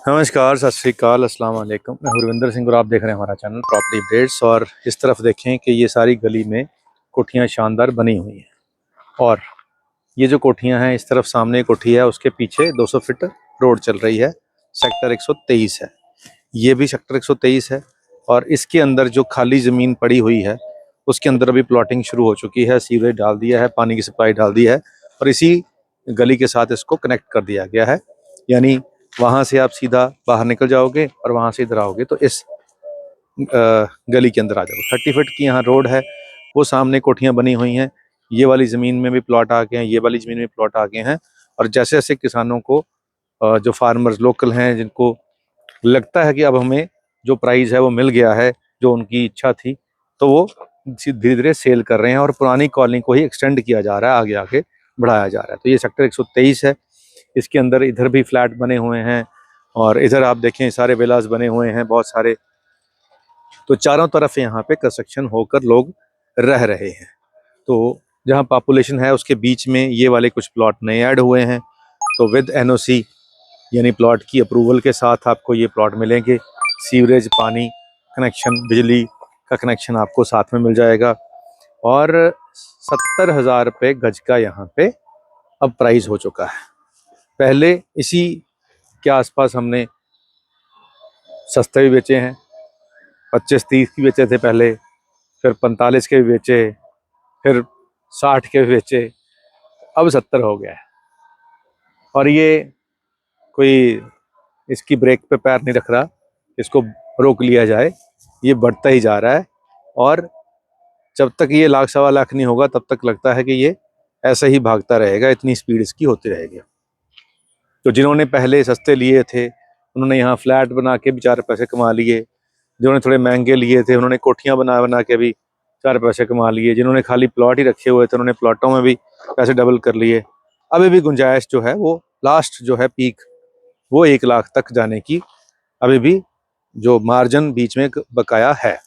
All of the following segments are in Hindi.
नमस्कार, सत श्री अकाल, अस्सलाम वालेकुम। मैं हरविंदर सिंह और आप देख रहे हैं हमारा चैनल प्रॉपर्टी अपडेट्स। और इस तरफ देखें कि ये सारी गली में कोठियाँ शानदार बनी हुई हैं। और ये जो कोठियाँ हैं, इस तरफ सामने कोठी है, उसके पीछे 200 फीट रोड चल रही है। सेक्टर 123 है, ये भी सेक्टर 123 है। और इसके अंदर जो खाली ज़मीन पड़ी हुई है उसके अंदर अभी प्लॉटिंग शुरू हो चुकी है। सीवरेज डाल दिया है, पानी की सप्लाई डाल दी है और इसी गली के साथ इसको कनेक्ट कर दिया गया है। यानी वहाँ से आप सीधा बाहर निकल जाओगे और वहाँ से इधर आओगे तो इस गली के अंदर आ जाओगे। 30 फीट की यहाँ रोड है, वो सामने कोठियाँ बनी हुई हैं। ये वाली ज़मीन में भी प्लॉट आ गए हैं, ये वाली ज़मीन में प्लॉट आ गए हैं। और जैसे जैसे किसानों को जो फार्मर्स लोकल हैं, जिनको लगता है कि अब हमें जो प्राइस है वो मिल गया है जो उनकी इच्छा थी, तो वो धीरे धीरे सेल कर रहे हैं और पुरानी कॉलोनी को ही एक्सटेंड किया जा रहा है, आगे आगे बढ़ाया जा रहा है। तो ये सेक्टर 123 है। इसके अंदर इधर भी फ्लैट बने हुए हैं और इधर आप देखें सारे विलास बने हुए हैं बहुत सारे। तो चारों तरफ यहाँ पे कंस्ट्रक्शन होकर लोग रह रहे हैं। तो जहाँ पॉपुलेशन है उसके बीच में ये वाले कुछ प्लॉट नए ऐड हुए हैं। तो विद एनओसी यानी प्लॉट की अप्रूवल के साथ आपको ये प्लॉट मिलेंगे। सीवरेज, पानी कनेक्शन, बिजली का कनेक्शन आपको साथ में मिल जाएगा। और 70,000 रुपये गज का यहाँ पे अब प्राइस हो चुका है। पहले इसी के आसपास हमने सस्ते भी बेचे हैं, 25-30 की बेचे थे पहले, फिर 45 के भी बेचे, फिर 60 के भी बेचे, अब 70 हो गया है। और ये कोई इसकी ब्रेक पे पैर नहीं रख रहा, इसको रोक लिया जाए, ये बढ़ता ही जा रहा है। और जब तक ये लाख सवा लाख नहीं होगा तब तक लगता है कि ये ऐसा ही भागता रहेगा, इतनी स्पीड इसकी होती रहेगी। तो जिन्होंने पहले सस्ते लिए थे उन्होंने यहाँ फ्लैट बना के भी 4 पैसे कमा लिए। जिन्होंने थोड़े महंगे लिए थे उन्होंने कोठियाँ बना बना के भी 4 पैसे कमा लिए। जिन्होंने खाली प्लॉट ही रखे हुए थे उन्होंने प्लॉटों में भी पैसे डबल कर लिए। अभी भी गुंजाइश जो है वो लास्ट जो है पीक वो 1 लाख तक जाने की अभी भी जो मार्जिन बीच में बकाया है।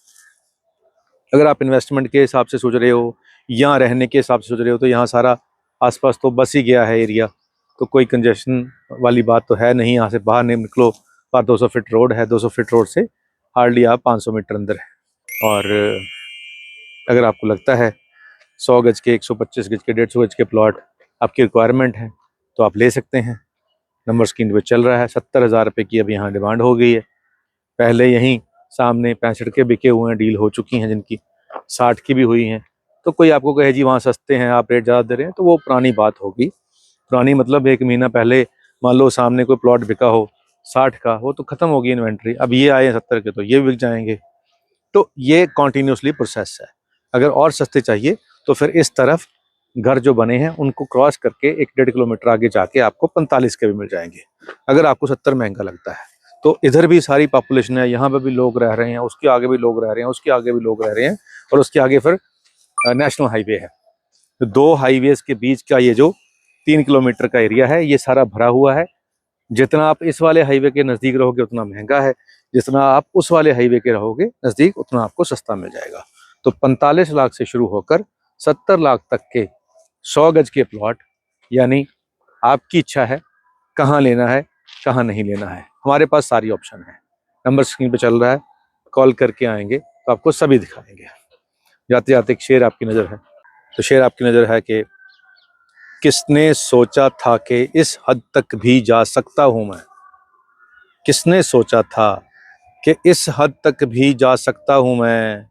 अगर आप इन्वेस्टमेंट के हिसाब से सोच रहे हो या रहने के हिसाब से सोच रहे हो तो यहाँ सारा आसपास तो बस ही गया है एरिया, तो कोई कंजेशन वाली बात तो है नहीं। यहाँ से बाहर नहीं निकलो, बाहर 200 फीट रोड है, 200 फीट रोड से हार्डली आप 500 मीटर अंदर है। और अगर आपको लगता है 100 गज के, 125 गज के, 150 गज के प्लॉट आपकी रिक्वायरमेंट है तो आप ले सकते हैं। नंबर स्क्रीन पे चल रहा है। 70,000 रुपये की अब यहाँ डिमांड हो गई है। पहले यहीं सामने 65 के बिके हुए हैं, डील हो चुकी हैं जिनकी, 60 की भी हुई हैं। तो कोई आपको कहे जी वहाँ सस्ते हैं आप रेट ज़्यादा दे रहे हैं, तो वो पुरानी बात होगी। पुरानी मतलब 1 महीना पहले मान लो सामने कोई प्लॉट बिका हो 60 का, वो तो ख़त्म होगी इन्वेंट्री। अब ये आए 70 के तो ये बिक जाएंगे। तो ये कॉन्टीन्यूसली प्रोसेस है। अगर और सस्ते चाहिए तो फिर इस तरफ घर जो बने हैं उनको क्रॉस करके 1-1.5 किलोमीटर आगे जाके आपको 45 के भी मिल जाएंगे। अगर आपको 70 महंगा लगता है तो इधर भी सारी पॉपुलेशन है, यहाँ पे भी लोग रह रहे हैं, उसके आगे भी लोग रह रहे हैं, उसके आगे भी लोग रह रहे हैं, और उसके आगे फिर नेशनल हाईवे है। तो 2 हाईवेज के बीच का ये जो 3 किलोमीटर का एरिया है ये सारा भरा हुआ है। जितना आप इस वाले हाईवे के नज़दीक रहोगे उतना महंगा है, जितना आप उस वाले हाईवे के रहोगे नज़दीक उतना आपको सस्ता मिल जाएगा। तो 45 लाख से शुरू होकर 70 लाख तक के 100 गज के प्लॉट, यानी आपकी इच्छा है कहाँ लेना है कहाँ नहीं लेना है, हमारे पास सारी ऑप्शन है। नंबर स्क्रीन पे चल रहा है, कॉल करके आएंगे तो आपको सभी दिखाएंगे। जाते जाते एक शेर आपकी नज़र है, तो शेर आपकी नज़र है कि किसने सोचा था कि इस हद तक भी जा सकता हूँ मैं। किसने सोचा था कि इस हद तक भी जा सकता हूँ मैं,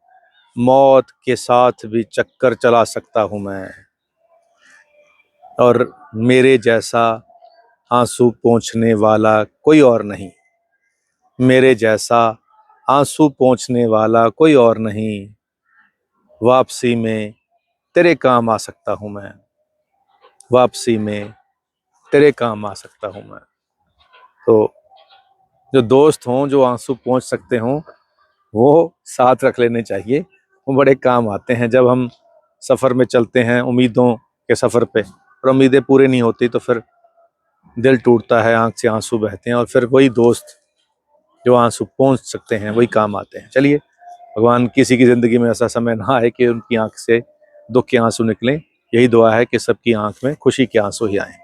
मौत के साथ भी चक्कर चला सकता हूँ मैं। और मेरे जैसा आंसू पोंछने वाला कोई और नहीं, मेरे जैसा आंसू पोंछने वाला कोई और नहीं। वापसी में तेरे काम आ सकता हूँ मैं, वापसी में तेरे काम आ सकता हूँ मैं। तो जो दोस्त हों जो आंसू पोंछ सकते हों वो साथ रख लेने चाहिए, वो बड़े काम आते हैं। जब हम सफ़र में चलते हैं उम्मीदों के सफ़र पे और उम्मीदें पूरी नहीं होती तो फिर दिल टूटता है, आंख से आंसू बहते हैं, और फिर वही दोस्त जो आंसू पोंछ सकते हैं वही काम आते हैं। चलिए, भगवान किसी की ज़िंदगी में ऐसा समय ना आए कि उनकी आंख से दुख के आंसू निकलें। यही दुआ है कि सबकी आंख में खुशी के आंसू ही आएँ।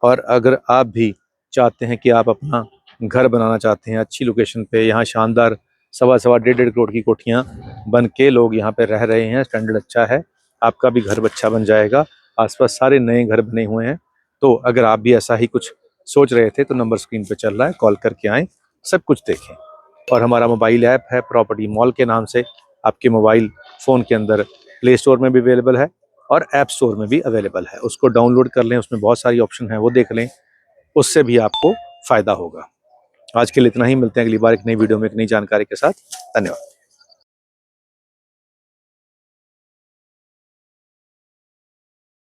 और अगर आप भी चाहते हैं कि आप अपना घर बनाना चाहते हैं अच्छी लोकेशन पे, यहाँ शानदार 1.25-1.5 करोड़ की कोठियाँ बन के लोग यहाँ पे रह रहे हैं, स्टैंडर्ड अच्छा है, आपका भी घर अच्छा बन जाएगा। आसपास सारे नए घर बने हुए हैं। तो अगर आप भी ऐसा ही कुछ सोच रहे थे तो नंबर स्क्रीन पे चल रहा है, कॉल करके आएँ, सब कुछ देखें। और हमारा मोबाइल ऐप है प्रॉपर्टी मॉल के नाम से, आपके मोबाइल फ़ोन के अंदर प्ले स्टोर में भी अवेलेबल है और ऐप स्टोर में भी अवेलेबल है। उसको डाउनलोड कर लें, उसमें बहुत सारी ऑप्शन है, वो देख लें, उससे भी आपको फ़ायदा होगा। आज के लिए इतना ही, मिलते हैं अगली बार एक नई वीडियो में एक नई जानकारी के साथ। धन्यवाद।